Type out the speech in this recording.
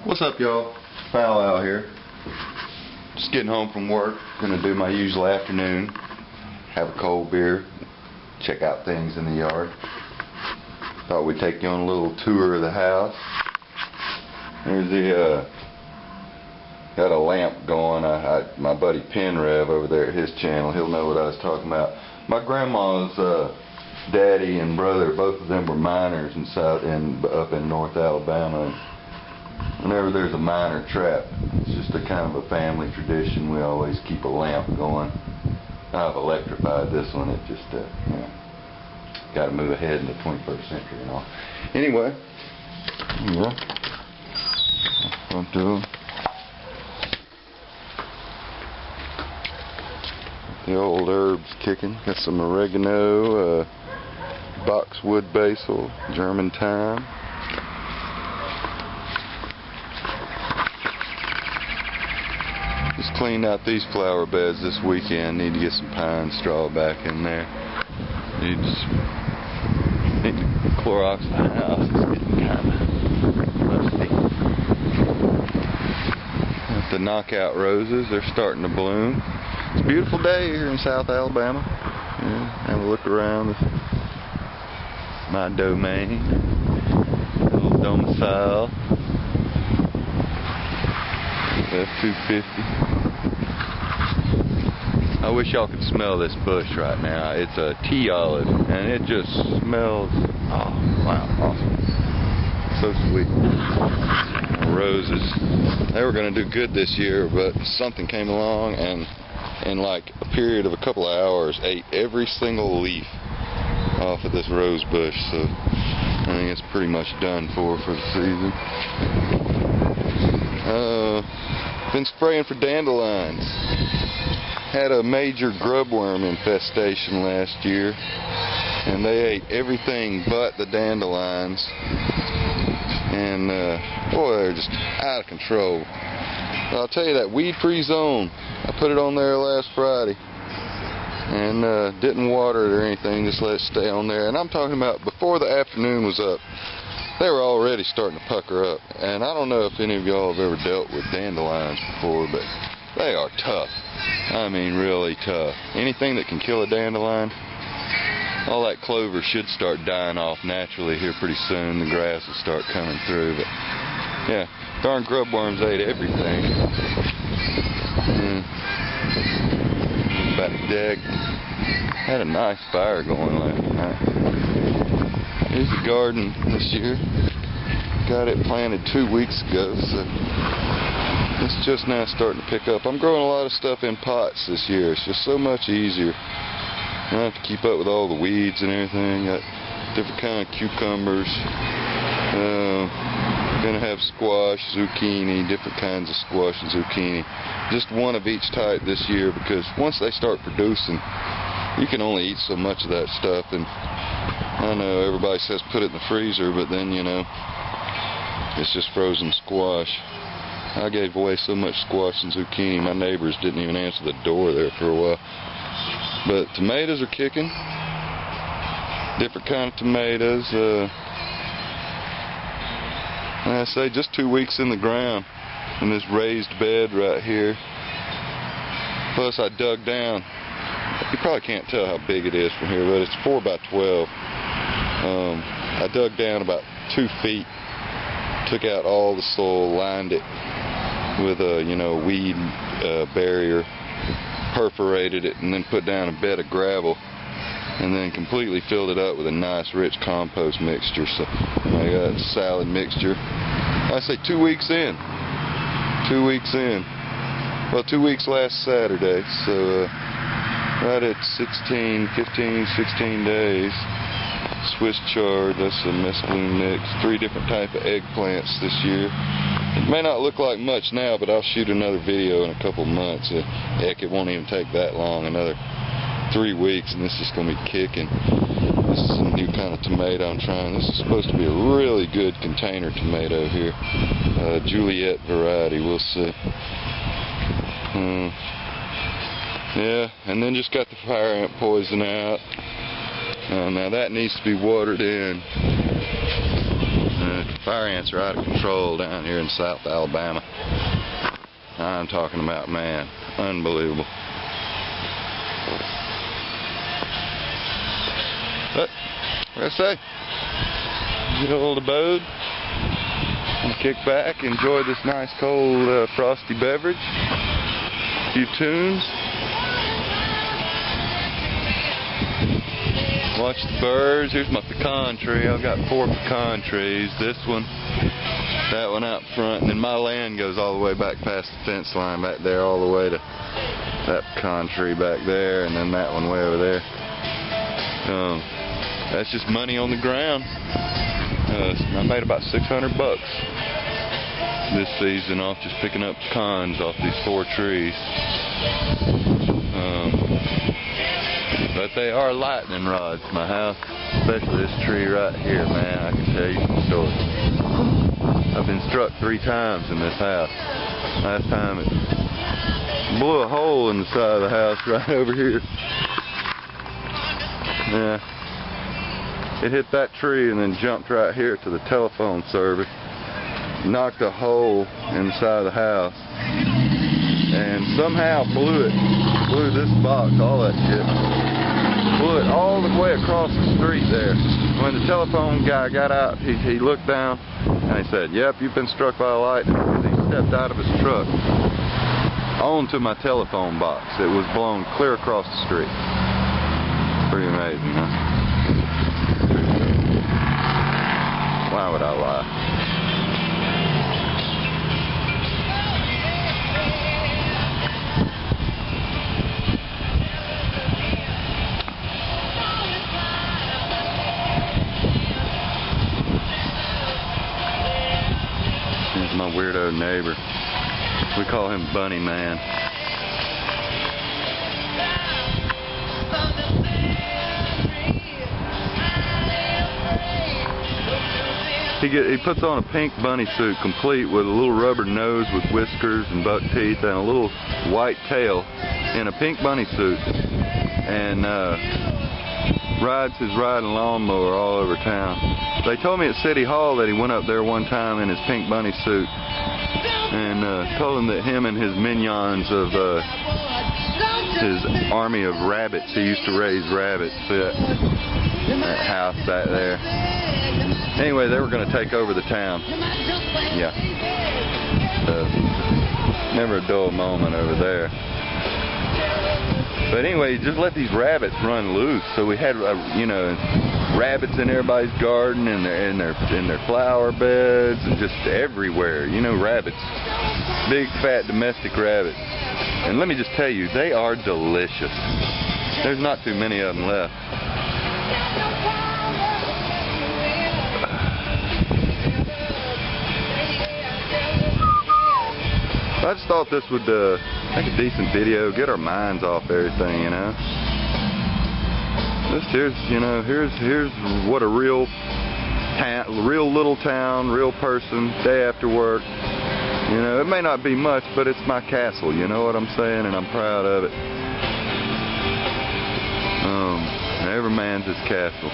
What's up, y'all? Foul out here. Just getting home from work. Gonna do my usual afternoon. Have a cold beer. Check out things in the yard. Thought we'd take you on a little tour of the house. There's the got a lamp going. My buddy Penrev over there at his channel, he'll know what I was talking about. My grandma's daddy and brother, both of them were miners up in North Alabama. Whenever there's a miner trap, it's just a kind of a family tradition. We always keep a lamp going. I've electrified this one. It just, got to move ahead in the 21st century and all. Anyway, yeah, front door. The old herbs kicking. Got some oregano, boxwood basil, German thyme. Just cleaned out these flower beds this weekend. Need to get some pine straw back in there. Need to Clorox the house. It's getting kind of musty. Got the knockout roses. They're starting to bloom. It's a beautiful day here in South Alabama. Yeah, have a look around my domain, little domicile. F-250. I wish y'all could smell this bush right now. It's a tea olive, and it just smells, oh wow, awesome. So sweet. Roses. They were going to do good this year, but something came along and in like a period of a couple of hours ate every single leaf off of this rose bush, so I think it's pretty much done for the season. Been spraying for dandelions. Had a major grubworm infestation last year, and they ate everything but the dandelions, and boy, they're just out of control. But I'll tell you, that weed-free zone, I put it on there last Friday, and didn't water it or anything, just let it stay on there. And I'm talking about before the afternoon was up, they were already starting to pucker up. And I don't know if any of y'all have ever dealt with dandelions before, but they are tough. I mean, really tough. Anything that can kill a dandelion, all that clover should start dying off naturally here pretty soon. The grass will start coming through. But yeah, darn grubworms ate everything. Back deck. Had a nice fire going last night. Here's the garden this year. Got it planted 2 weeks ago, so it's just now starting to pick up. I'm growing a lot of stuff in pots this year. It's just so much easier. I don't have to keep up with all the weeds and everything. Got different kind of cucumbers. Gonna have squash, zucchini, different kinds of squash and zucchini. Just one of each type this year, because once they start producing, you can only eat so much of that stuff. And I know everybody says put it in the freezer, but then, you know, it's just frozen squash. I gave away so much squash and zucchini, my neighbors didn't even answer the door there for a while. But tomatoes are kicking. Different kind of tomatoes. Like I say, just 2 weeks in the ground in this raised bed right here. Plus I dug down. You probably can't tell how big it is from here, but it's 4 by 12. I dug down about 2 feet, took out all the soil, lined it with a weed barrier, perforated it, and then put down a bed of gravel, and then completely filled it up with a nice rich compost mixture. So I got a salad mixture. I say 2 weeks in. 2 weeks in. Well, 2 weeks last Saturday, so right at 15, 16 days. Swiss chard, that's a mescaline mix. 3 different type of eggplants this year. It may not look like much now, but I'll shoot another video in a couple months. Heck, it won't even take that long. Another 3 weeks, and this is going to be kicking. This is a new kind of tomato I'm trying. This is supposed to be a really good container tomato here. Juliet variety, we'll see. Yeah, and then just got the fire ant poison out. Now that needs to be watered in. Fire ants are out of control down here in South Alabama. I'm talking about, man, unbelievable. But, what I say? Get a little abode and kick back, enjoy this nice cold frosty beverage. A few tunes. Watch the birds. Here's my pecan tree. I've got 4 pecan trees. This one, that one out front, and then my land goes all the way back past the fence line back there, all the way to that pecan tree back there, and then that one way over there. That's just money on the ground. I made about $600 this season off just picking up pecans off these 4 trees. But they are lightning rods, my house, especially this tree right here, man. I can tell you some stories. I've been struck 3 times in this house. Last time it blew a hole in the side of the house right over here. Yeah. It hit that tree and then jumped right here to the telephone service. Knocked a hole in the side of the house. And somehow blew this box, all that shit. Blew it all the way across the street there. When the telephone guy got out, he looked down and he said, "Yep, you've been struck by lightning." He stepped out of his truck onto my telephone box. It was blown clear across the street. Pretty amazing, huh? Why would I lie? Here's my weirdo neighbor. We call him Bunny Man. He puts on a pink bunny suit complete with a little rubber nose with whiskers and buck teeth and a little white tail in a pink bunny suit, and rides his riding lawnmower all over town. They told me at City Hall that he went up there one time in his pink bunny suit and told him that him and his minions of his army of rabbits, he used to raise rabbits at that house back there. Anyway, they were going to take over the town. Yeah. Never a dull moment over there. But anyway, just let these rabbits run loose. So we had, rabbits in everybody's garden, and in their flower beds, and just everywhere. Rabbits, big fat domestic rabbits. And let me just tell you, they are delicious. There's not too many of them left. I just thought this would make a decent video, get our minds off everything, Here's what a real little town, real person, day after work. It may not be much, but it's my castle, you know what I'm saying, and I'm proud of it. Every man's his castle.